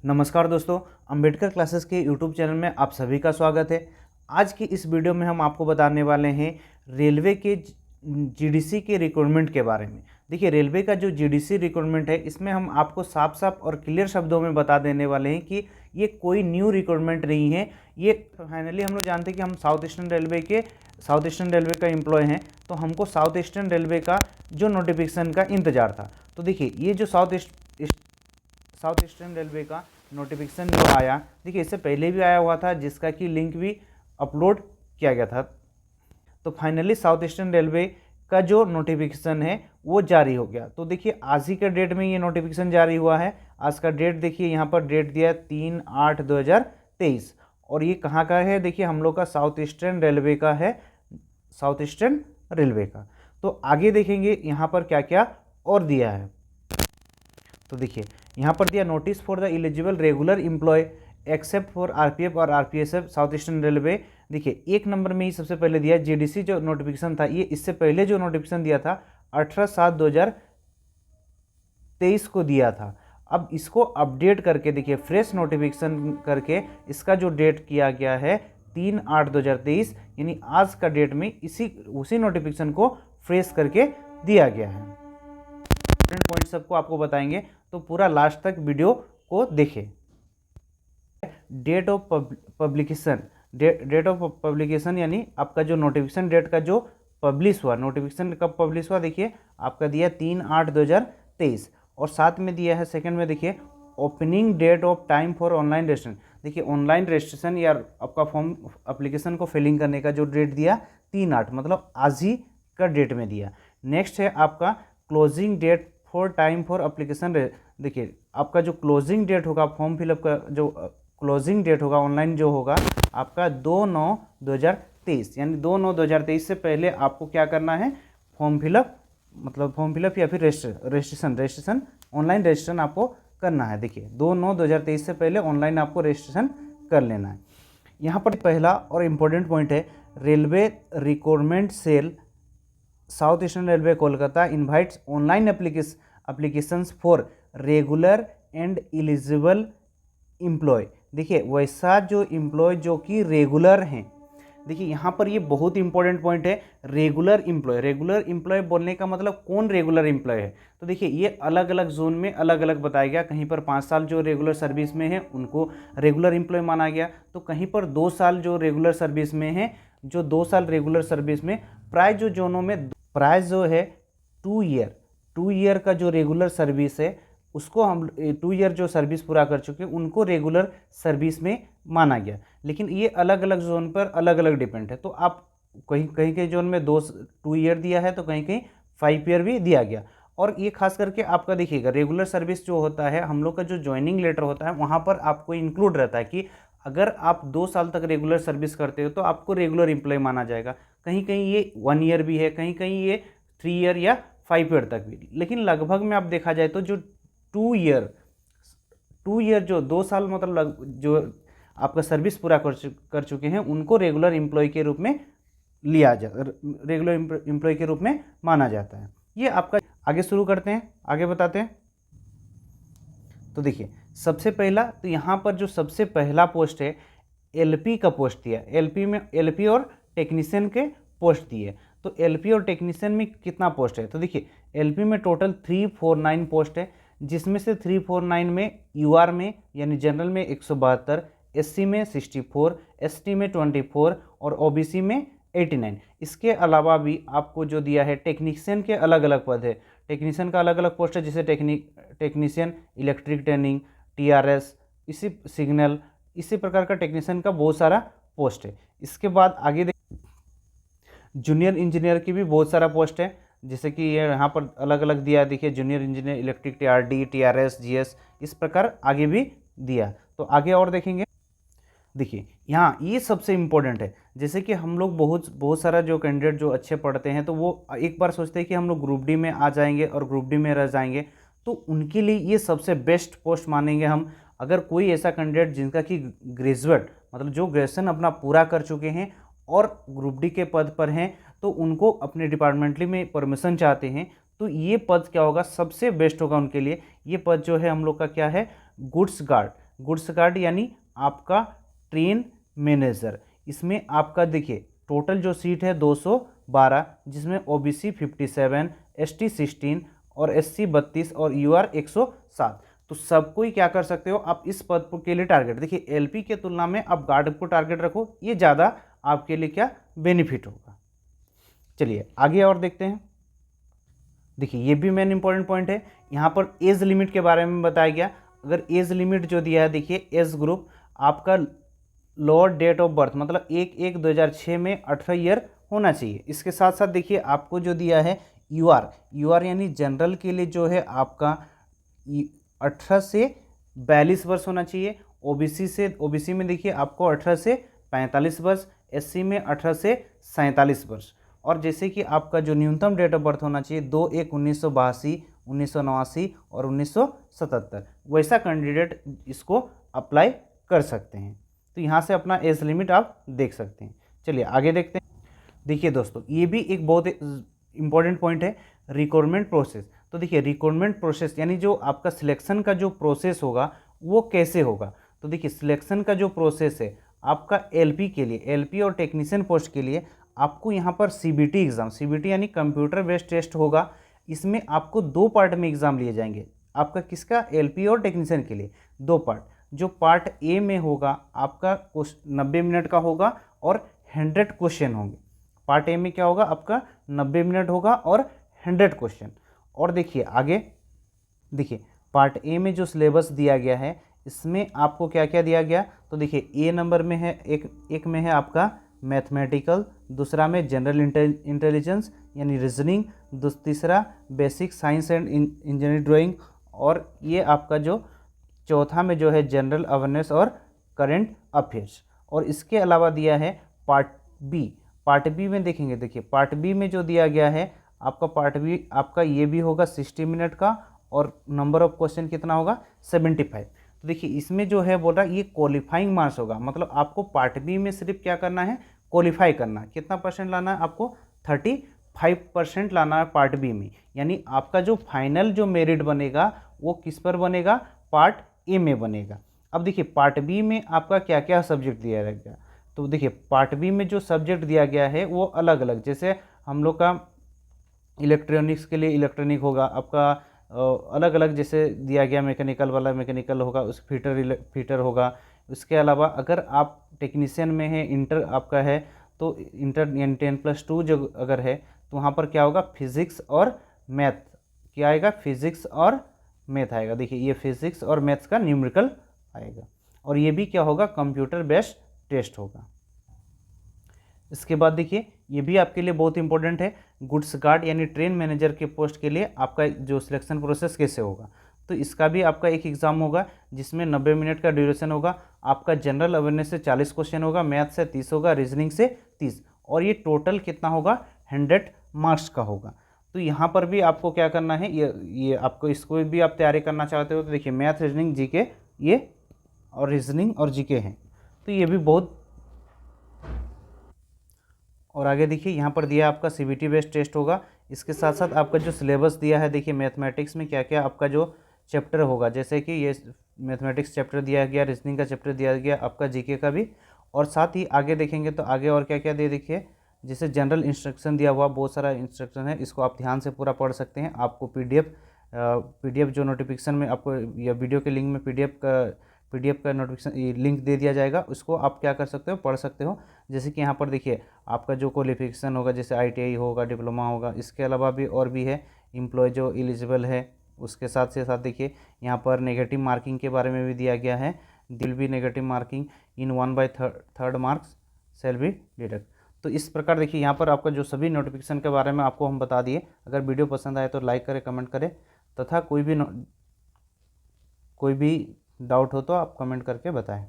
नमस्कार दोस्तों, अंबेडकर क्लासेस के यूट्यूब चैनल में आप सभी का स्वागत है। आज की इस वीडियो में हम आपको बताने वाले हैं रेलवे के जीडीसी के रिक्रूटमेंट के बारे में। देखिए, रेलवे का जो जीडीसी रिक्रूटमेंट है, इसमें हम आपको साफ साफ और क्लियर शब्दों में बता देने वाले हैं कि ये कोई न्यू रिक्रूटमेंट नहीं है। ये फाइनली हम लोग जानते हैं कि हम साउथ ईस्टर्न रेलवे का एम्प्लॉय हैं, तो हमको साउथ ईस्टर्न रेलवे का जो नोटिफिकेशन का इंतजार था। तो देखिए, ये जो साउथ ईस्टर्न रेलवे का नोटिफिकेशन जो आया, देखिए इससे पहले भी आया हुआ था, जिसका कि लिंक भी अपलोड किया गया था। तो फाइनली साउथ ईस्टर्न रेलवे का जो नोटिफिकेशन है वो जारी हो गया। तो देखिए, आज ही के डेट में ये नोटिफिकेशन जारी हुआ है। आज का डेट देखिए, यहाँ पर डेट दिया है 3/8/2023 और ये कहाँ का है? देखिए, हम लोग का साउथ ईस्टर्न रेलवे का है, साउथ ईस्टर्न रेलवे का। तो आगे देखेंगे यहाँ पर क्या क्या और दिया है। तो देखिए, यहाँ पर दिया notice for the eligible regular employ except for RPF और आरपीएसएफ साउथ ईस्टर्न रेलवे। देखिए, एक नंबर में ही सबसे पहले दिया जीडीसी जो नोटिफिकेशन था, ये इससे पहले जो नोटिफिकेशन दिया था 18/7/2023 को दिया था। अब इसको अपडेट करके देखिए, फ्रेश नोटिफिकेशन करके इसका जो डेट किया गया है 3/8/2023, यानी आज का डेट में उसी नोटिफिकेशन को फ्रेश करके दिया गया है। इंपॉर्टेंट पॉइंट सबको आपको बताएंगे, तो पूरा लास्ट तक वीडियो को देखें। डेट ऑफ पब्लिकेशन यानी आपका जो नोटिफिकेशन डेट का जो पब्लिश हुआ, नोटिफिकेशन कब पब्लिश हुआ, देखिए आपका दिया 3/8/2023 और साथ में दिया है सेकंड में देखिए opening date of time for online registration. देखिए, ऑनलाइन रजिस्ट्रेशन या आपका फॉर्म एप्लीकेशन को फिलिंग करने का जो डेट दिया 3/8, मतलब आज ही का डेट में दिया। नेक्स्ट है आपका closing date for time for application. देखिए, आपका जो क्लोजिंग डेट होगा फॉर्म फिलअप का, जो क्लोजिंग डेट होगा ऑनलाइन जो होगा आपका 2/9/2023, यानी 2/9/2023 से पहले आपको क्या करना है? फॉर्म फिलअप, मतलब फॉर्म फिलअप या फिर रजिस्ट्रेशन ऑनलाइन रजिस्ट्रेशन आपको करना है। देखिए, 2/9/2023 से पहले ऑनलाइन आपको रजिस्ट्रेशन कर लेना है। यहाँ पर पहला और इम्पोर्टेंट पॉइंट है, railway recruitment cell south eastern railway Kolkata invites online applications for regular and eligible employ. देखिए, वैसा जो एम्प्लॉय जो कि रेगुलर हैं, देखिए यहाँ पर ये बहुत इंपॉर्टेंट पॉइंट है, रेगुलर एम्प्लॉय बोलने का मतलब कौन रेगुलर एम्प्लॉय है। तो देखिए, ये अलग अलग जोन में अलग अलग बताया गया। कहीं पर 5 साल जो रेगुलर सर्विस में है उनको रेगुलर एम्प्लॉय माना गया, तो कहीं पर 2 साल जो रेगुलर सर्विस में है, जो 2 साल रेगुलर सर्विस में, प्राय जो जोनों में प्राय जो है 2 ईयर का जो रेगुलर सर्विस है उसको हम 2 ईयर जो सर्विस पूरा कर चुके हैं उनको रेगुलर सर्विस में माना गया। लेकिन ये अलग अलग जोन पर अलग अलग डिपेंड है। तो आप कहीं कहीं के जोन में 2 ईयर दिया है, तो कहीं कहीं 5 ईयर भी दिया गया। और ये खास करके आपका देखिएगा, रेगुलर सर्विस जो होता है, हम लोग का जो ज्वाइनिंग लेटर होता है वहाँ पर आपको इंक्लूड रहता है कि अगर आप 2 साल तक रेगुलर सर्विस करते हो तो आपको रेगुलर एम्प्लॉय माना जाएगा। कहीं कहीं ये 1 ईयर भी है, कहीं कहीं ये 3 ईयर या 5 ईयर तक भी। लेकिन लगभग में आप देखा जाए तो जो 2 ईयर जो 2 साल मतलब जो आपका सर्विस पूरा कर चुके हैं उनको रेगुलर एम्प्लॉय के रूप में रेगुलर एम्प्लॉय के रूप में माना जाता है। ये आपका आगे शुरू करते हैं, आगे बताते हैं। तो देखिए, सबसे पहला तो यहाँ पर जो सबसे पहला पोस्ट है एलपी का पोस्ट दिया। एलपी और टेक्नीशियन के पोस्ट दिए। तो एलपी और टेक्नीशियन में कितना पोस्ट है? तो देखिए, एलपी में टोटल 349 पोस्ट है, जिसमें से 349 में यूआर में यानी जनरल में 172, एससी में 64, एसटी में 24 और ओबीसी में 89। इसके अलावा भी आपको जो दिया है टेक्नीशियन के अलग अलग पद है। टेक्नीशियन का अलग अलग पोस्ट है, जैसे टेक्नीशियन इलेक्ट्रिक ट्रेनिंग, टीआरएस, इसी सिग्नल, इसी प्रकार का टेक्नीशियन का बहुत सारा पोस्ट है। इसके बाद आगे जूनियर इंजीनियर की भी बहुत सारा पोस्ट है, जैसे कि ये यहाँ पर अलग अलग दिया है। देखिए, junior engineer electric, TRD, TRS, GS, इस प्रकार आगे भी दिया। तो आगे और देखेंगे। देखिए, यहाँ ये सबसे इम्पोर्टेंट है, जैसे कि हम लोग बहुत सारा जो कैंडिडेट जो अच्छे पढ़ते हैं तो वो एक बार सोचते हैं कि हम लोग ग्रुप डी में आ जाएंगे और ग्रुप डी में रह जाएंगे, तो उनके लिए ये सबसे बेस्ट पोस्ट मानेंगे हम। अगर कोई ऐसा कैंडिडेट जिनका कि ग्रेजुएट मतलब जो ग्रेजुएशन अपना पूरा कर चुके हैं और ग्रुप डी के पद पर हैं, तो उनको अपने डिपार्टमेंटली में परमिशन चाहते हैं, तो ये पद क्या होगा? सबसे बेस्ट होगा उनके लिए। ये पद जो है हम लोग का क्या है? Goods guard. गुड्स गार्ड यानी आपका ट्रेन मैनेजर, इसमें आपका देखिए टोटल जो सीट है 212, जिसमें ओबीसी 57, एसटी 16 और एससी 32 और यूआर 107। तो सबको ही क्या कर सकते हो आप इस पद के लिए टारगेट, देखिए एलपी के तुलना में आप गार्ड को टारगेट रखो, ये ज़्यादा आपके लिए क्या बेनिफिट होगा। चलिए आगे और देखते हैं। देखिए ये भी मेन इंपॉर्टेंट पॉइंट है, यहाँ पर एज लिमिट के बारे में बताया गया। अगर एज लिमिट जो दिया है, देखिए एज ग्रुप आपका लोअर डेट ऑफ बर्थ मतलब 1/1/2006 में 18 ईयर होना चाहिए। इसके साथ साथ देखिए आपको जो दिया है यूआर यानी जनरल के लिए जो है आपका 18 से 42 वर्ष होना चाहिए। ओबीसी में देखिए आपको 18 से 45 वर्ष, एससी में 18 से 47 वर्ष। और जैसे कि आपका जो न्यूनतम डेट ऑफ बर्थ होना चाहिए 2/1/1982, 1989 और 1977, वैसा कैंडिडेट इसको अप्लाई कर सकते हैं। तो यहाँ से अपना एज लिमिट आप देख सकते हैं। चलिए आगे देखते हैं। देखिए दोस्तों ये भी एक बहुत इंपॉर्टेंट पॉइंट है, रिक्रूटमेंट प्रोसेस। तो देखिए रिक्रूटमेंट प्रोसेस यानी जो आपका सिलेक्शन का जो प्रोसेस होगा वो कैसे होगा। तो देखिए सिलेक्शन का जो प्रोसेस है आपका एलपी के लिए, एलपी और टेक्नीशियन पोस्ट के लिए आपको यहाँ पर सीबीटी एग्ज़ाम, सीबीटी यानी कंप्यूटर बेस्ड टेस्ट होगा। इसमें आपको 2 पार्ट में एग्ज़ाम लिए जाएंगे आपका, किसका, एलपी और टेक्नीशियन के लिए 2 पार्ट। जो पार्ट ए में होगा आपका 90 मिनट का होगा और 100 क्वेश्चन होंगे। पार्ट ए में क्या होगा आपका 90 मिनट होगा और 100 क्वेश्चन। और देखिए आगे, देखिए पार्ट ए में जो सिलेबस दिया गया है इसमें आपको क्या क्या दिया गया। तो देखिए ए नंबर में है, एक में है आपका मैथमेटिकल, दूसरा में जनरल इंटेलिजेंस यानी रीजनिंग, तीसरा basic science and engineering drawing, और ये आपका जो चौथा में जो है जनरल अवेयरनेस और करंट अफेयर्स। और इसके अलावा दिया है पार्ट बी। पार्ट बी में देखेंगे, देखिए पार्ट बी में जो दिया गया है आपका, पार्ट बी आपका ये भी होगा 60 मिनट का और नंबर ऑफ क्वेश्चन कितना होगा 75। तो देखिए इसमें जो है बोल रहा है ये क्वालिफाइंग मार्क्स होगा, मतलब आपको पार्ट बी में सिर्फ क्या करना है, क्वालिफाई करना है। कितना परसेंट लाना है आपको, 35% लाना है पार्ट बी में। यानी आपका जो फाइनल जो मेरिट बनेगा वो किस पर बनेगा, पार्ट ए में बनेगा। अब देखिए पार्ट बी में आपका क्या क्या सब्जेक्ट दिया गया। तो देखिए पार्ट बी में जो सब्जेक्ट दिया गया है वो अलग अलग, जैसे हम लोग का इलेक्ट्रॉनिक्स के लिए इलेक्ट्रॉनिक होगा आपका, अलग अलग जैसे दिया गया, मैकेनिकल वाला मैकेनिकल होगा, उस फीटर होगा। उसके अलावा अगर आप टेक्नीशियन में है, इंटर आपका है तो इंटर यानी 10+2 जो अगर है तो वहाँ पर क्या होगा, फिज़िक्स और मैथ क्या आएगा, फिज़िक्स और मैथ आएगा। देखिए ये फिज़िक्स और मैथ्स का न्यूमेरिकल आएगा। और ये भी क्या होगा, कंप्यूटर बेस्ड टेस्ट होगा। इसके बाद देखिए ये भी आपके लिए बहुत इंपॉर्टेंट है, गुड्स गार्ड यानी ट्रेन मैनेजर के पोस्ट के लिए आपका जो सिलेक्शन प्रोसेस कैसे होगा। तो इसका भी आपका एक एग्ज़ाम होगा जिसमें 90 मिनट का ड्यूरेशन होगा। आपका जनरल अवेयरनेस से 40 क्वेश्चन होगा, मैथ से 30 होगा, रीजनिंग से 30, और ये टोटल कितना होगा 100 मार्क्स का होगा। तो यहाँ पर भी आपको क्या करना है, ये आपको इसको भी आप तैयारी करना चाहते हो तो देखिए मैथ, रीजनिंग, जीके, ये और रीजनिंग और जीके हैं, तो ये भी बहुत। और आगे देखिए यहाँ पर दिया आपका सीबीटी बेस्ड टेस्ट होगा। इसके साथ साथ आपका जो सिलेबस दिया है, देखिए मैथमेटिक्स में क्या क्या आपका जो चैप्टर होगा, जैसे कि ये मैथमेटिक्स चैप्टर दिया गया, रीजनिंग का चैप्टर दिया गया, आपका जीके का भी। और साथ ही आगे देखेंगे तो आगे और क्या क्या दे, देखिए जैसे जनरल इंस्ट्रक्शन दिया हुआ, बहुत सारा इंस्ट्रक्शन है, इसको आप ध्यान से पूरा पढ़ सकते हैं। आपको पीडीएफ जो नोटिफिकेशन में आपको या वीडियो के लिंक में पीडीएफ का नोटिफिकेशन लिंक दे दिया जाएगा, उसको आप क्या कर सकते हो, पढ़ सकते हो। जैसे कि यहाँ पर देखिए आपका जो क्वालिफिकेशन होगा, जैसे आईटीआई होगा, डिप्लोमा होगा, इसके अलावा भी और भी है, एम्प्लॉय जो एलिजिबल है, उसके साथ से साथ देखिए यहाँ पर नेगेटिव मार्किंग के बारे में भी दिया गया है। दिल भी negative marking in 1/3 marks shall be deduct. तो इस प्रकार देखिए यहाँ पर आपका जो सभी नोटिफिकेशन के बारे में आपको हम बता दिए। अगर वीडियो पसंद आए तो लाइक करें, कमेंट करें, तथा कोई भी डाउट हो तो आप कमेंट करके बताएं।